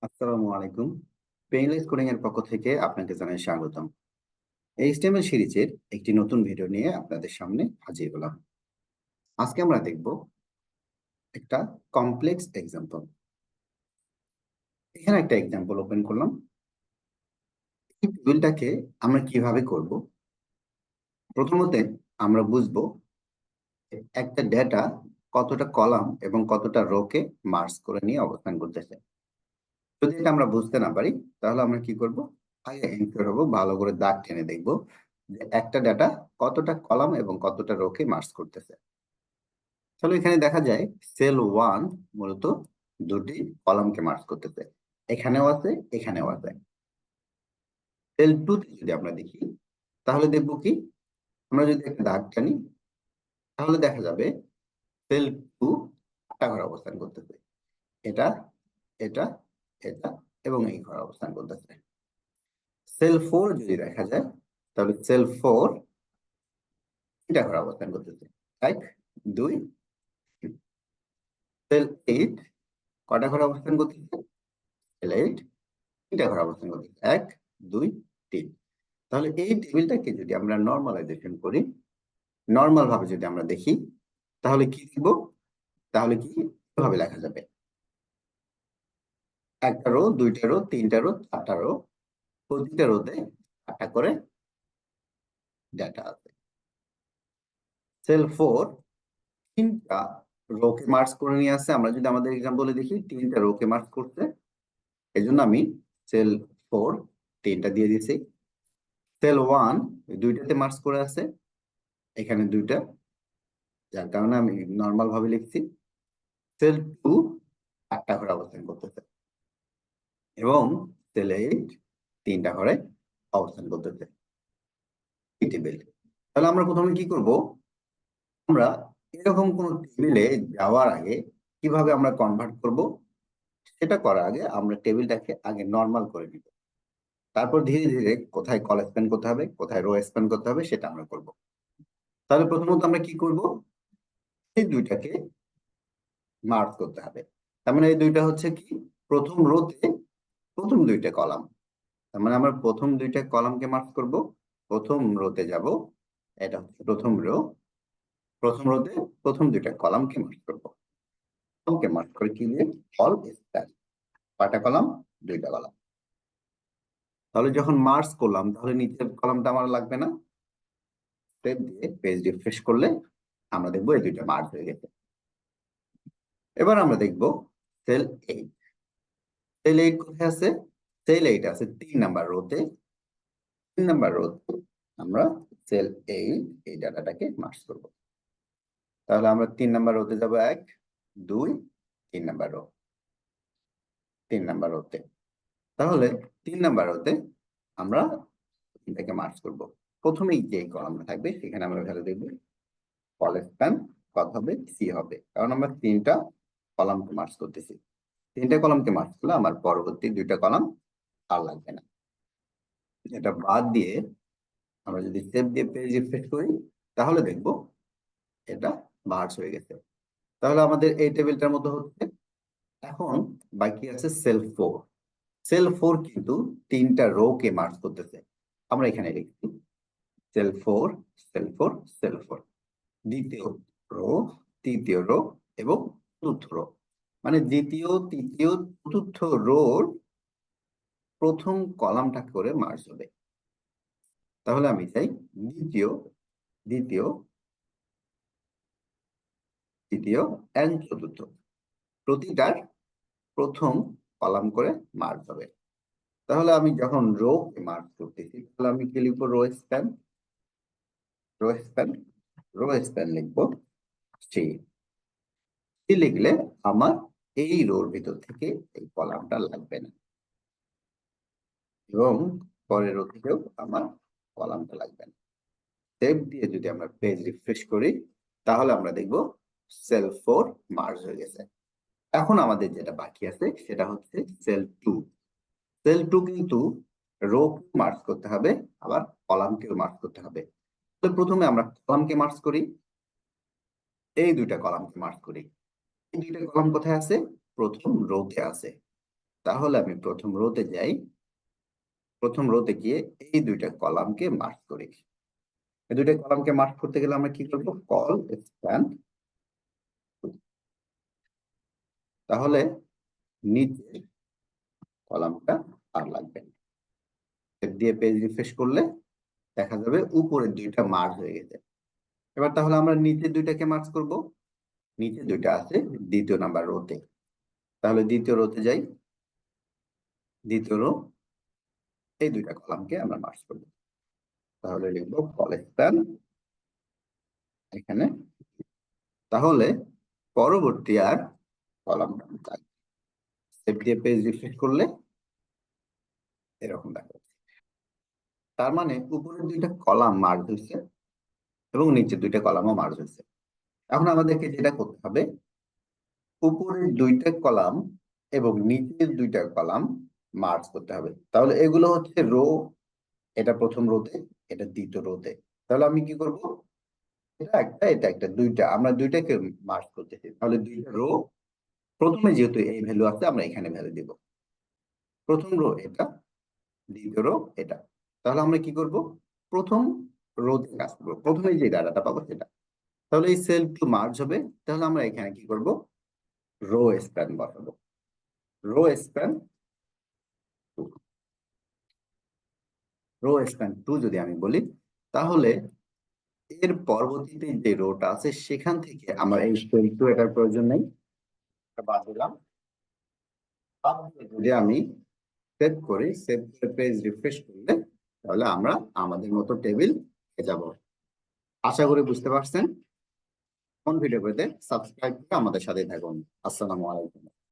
আসসালামু আলাইকুম। Painless coding এর পক্ষ থেকে আপনাকে জানাই স্বাগতম। HTML সিরিজের একটি নতুন ভিডিও নিয়ে আপনাদের সামনে হাজির হলাম। আজকে আমরা দেখব একটা কমপ্লেক্স এক্সাম্পল। এখানে একটা এক্সাম্পল ওপেন করলাম। এই টেবিলটাকে আমরা কিভাবে করব? প্রথমত আমরা বুঝবো একটা ডেটা কতটা কলাম এবং কতটা রোকে মার্জ করে নিয়ে অবস্থান করতেছে। যদি এটা আমরা বুঝতে না পারি তাহলে আমরা কি করব? আগে এনশিওর হবো, ভালো করে দাগ টেনে দেখব যে একটা ডাটা কতটা কলাম এবং কতটা রোকে মার্জ করতেছে। তাহলে এখানে দেখা যায় সেল 1 মূলত দুটি কলামকে মার্জ করতেছে। এখানেও আছে, এখানেও আছে। সেল 2 তে যদি আমরা দেখি তাহলে দেখব কি, আমরা যদি একটা দাগ টানি তাহলে দেখা যাবে সেল 2 আটটা ঘরে অবস্থান করতেছে। এটা, এটা, এটা এবং এই ঘরে অবস্থান করতেছে। সেল 4 যদি দেখা যায় তাহলে সেল 4 তিনটা ঘরে অবস্থান করতেছে। 1 2 3। সেল 8 কয়টা ঘরে অবস্থান করতেছে? সেল 8 তিনটা ঘরে অবস্থান করতেছে। 1 2 3। তাহলে এই টেবিলটাকে যদি আমরা নরমালাইজেশন করি, নরমাল ভাবে যদি আমরা দেখি তাহলে কি লিখব? তাহলে কি এভাবে লেখা যাবে? একটা রো, দুইটা রো, তিনটা রো, চারটা রো, প্রতিটা রোতে 8টা করে ডেটা আছে। সেল 4 তিনটা রোকে মার্জ করে নিয়ে আসছে। আমরা যদি আমাদের এক্সাম্পলে দেখি তিনটা রোকে মার্জ করছে, এজন্য আমি সেল 4 তিনটা দিয়ে দিয়েছি। সেল 1 দুইটাতে মার্জ করে আছে, এখানে দুইটা, যার কারণে আমি নরমাল ভাবে লিখছি। সেল 2 8টা ঘরে অবস্থান করতেছে এবং সেল 8 তিনটা ঘরে অবস্থান করতেছে। টেবিল। তাহলে আমরা প্রথমে কি করব? আমরা এরকম কোন টেবিলে যাওয়ার আগে কিভাবে আমরা কনভার্ট করব, সেটা করার আগে আমরা টেবিলটাকে আগে নরমাল করে নিব। তারপর ধীরে ধীরে কোথায় কল স্প্যান করতে হবে, কোথায় রো স্প্যান করতে হবে সেটা আমরা করব। তাহলে প্রথমত আমরা কি করব? এই দুইটাকে মার্জ করতে হবে। তার মানে এই দুইটা হচ্ছে কি, প্রথম রোতে প্রথম দুইটা কলাম। তার মানে আমরা প্রথম দুইটা কলামকে মার্জ করব। প্রথম রোতে যাব, এটা হচ্ছে প্রথম রো। প্রথম রোতে প্রথম দুইটা কলামকে মার্জ করব। কলামকে মার্জ করে কি দিয়ে? All span. কয়টা কলাম? দুইটা কলাম। তাহলে যখন মার্জ করলাম তাহলে নিচের কলামটা আমার লাগবে না। স্টেপ দিয়ে পেজ রিফ্রেশ করলে আমরা দেখবো এই দুইটা মার্জ হয়ে গেছে। এবার আমরা দেখব সেল 8। সেল 8 কোথায় আছে? সেল 8 আছে 3 নাম্বার রোতে। 3 নাম্বার রোতে আমরা সেল 8 এই ডাটাটাকে মার্জ করব। তাহলে আমরা 3 নাম্বার রোতে যাব, 1 2 3 নাম্বার রো। 3 নাম্বার রোতে, তাহলে 3 নাম্বার রোতে আমরা এটাকে মার্জ করব। প্রথমেই যে কলামটা থাকবে সেখানে আমরা ভ্যালু দেব। কল স্প্যান কত হবে? সি হবে, কারণ আমরা তিনটা কলামকে মার্জ করতেছি। তিনটা কলামকে মার্জ করলে আমার পরবর্তী দুইটা কলাম আর লাগবে না। এটা বাদ দিয়ে আমরা যদি সেভ দিয়ে পেজ রিফ্রেশ করি তাহলে দেখব এটা মার্জ হয়ে গেছে। তাহলে আমাদের এই টেবিলটার মতো হচ্ছে। এখন বাকি আছে সেল 4। সেল 4 কিন্তু তিনটা রো কে মার্জ করতেছে। আমরা এখানে লিখছি সেল 4 সেল 4 সেল 4, দ্বিতীয় রো, তৃতীয় রো এবং চতুর্থ রো। মানে দ্বিতীয়, তৃতীয়, চতুর্থ রোর প্রথম কলামটা করে মার্জ হবে। তাহলে আমি চাই দ্বিতীয়, দ্বিতীয়, তৃতীয় এন্ড চতুর্থ প্রতিটার প্রথম কলাম করে মার্জ হবে। তাহলে আমি যখন রো মার্জ করতেছি তাহলে আমি কি লিখবো? Rho span, rho span, rho span লিখবো সি। সি লিখলে আমার এই রোর ভিতর থেকে এই কলামটা লাগবে না এবং পরের রো থেকেও আমার কলামটা লাগবে না। সেভ দিয়ে যদি আমরা পেজ রিফ্রেশ করি তাহলে আমরা দেখব সেল 4 মার্জ হয়ে গেছে। এখন আমাদের যেটা বাকি আছে সেটা হচ্ছে সেল 2। সেল 2 কিন্তু রো মার্জ করতে হবে, আবার কলামকেও মার্জ করতে হবে। তো প্রথমে আমরা কলামকে মার্জ করি, এই দুইটা কলামকে মার্জ করি। এই দুইটা কলাম কোথায় আছে? প্রথম রোতে আছে। তাহলে আমি প্রথম রোতে যাই, প্রথম রোতে গিয়ে এই দুইটা কলামকে মার্ক করি। এই দুইটা কলামকে মার্ক করতে গেলে আমরা কি করব, কল স্প্যান। তাহলে নিচে কলামটা আর লাগবে না। টেপ দিয়ে পেজ রিফ্রেশ করলে দেখা যাবে উপরের দুইটা মার্জ হয়ে গেছে। এবার তাহলে আমরা নিচে দুইটাকে মার্জ করব। নিচে দুইটা আছে দ্বিতীয় নাম্বার রোতে, তাহলে দ্বিতীয় রোতে যাই, দ্বিতীয় রো, এই দুইটা কলামকে আমরা মার্জ করব। তাহলে লিখবো কল স্প্যান এখানে। তাহলে পরবর্তী আর কলামটা থাকবে। সেভ দিয়ে পেজ রিফ্রেশ করলে এরকম দেখা যাচ্ছে। তার মানে উপরের দুইটা কলাম মার্জ হয়েছে এবং নিচের দুইটা কলামও মার্জ হয়েছে। এখন আমাদেরকে যেটা করতে হবে, উপরের দুইটা কলাম এবং নিচের দুইটা কলাম মার্জ করতে হবে। তাহলে এগুলো হচ্ছে রো, এটা প্রথম রোতে, এটা দ্বিতীয় রোতে। তাহলে আমি কি করব, এটা একটা এটা একটা, দুইটা, আমরা দুইটাকে মার্জ করতেছি। তাহলে দুইটা রো, প্রথমে যেহেতু এই ভ্যালু আছে আমরা এখানে ভ্যালু দিব। প্রথম রো এটা, দ্বিতীয় রো এটা। তাহলে আমরা কি করব, প্রথম রোতে কাজ করবো, প্রথমে যে ডাটাটা পাবো সেটা। তাহলে এই সেল টু মার্জ হবে। তাহলে আমরা এখানে কি করব, রো স্প্যান বসাবো। Row span two, row span two যদি আমি বলি, তাহলে এর পরবর্তীতে যে রোটা আছে সেখান থেকে আমার এই সেল টু এটার প্রয়োজন নেই, এটা বাদ দিলাম। যদি আমি সেভ করি, সেভ করে পেজ রিফ্রেশ করলে তাহলে আমরা আমাদের মতো টেবিল পেয়ে যাব। আশা করি বুঝতে পারছেন। কোন ভিডিও পেতে সাবস্ক্রাইব করে আমাদের সাথে থাকুন। আসসালামু আলাইকুম।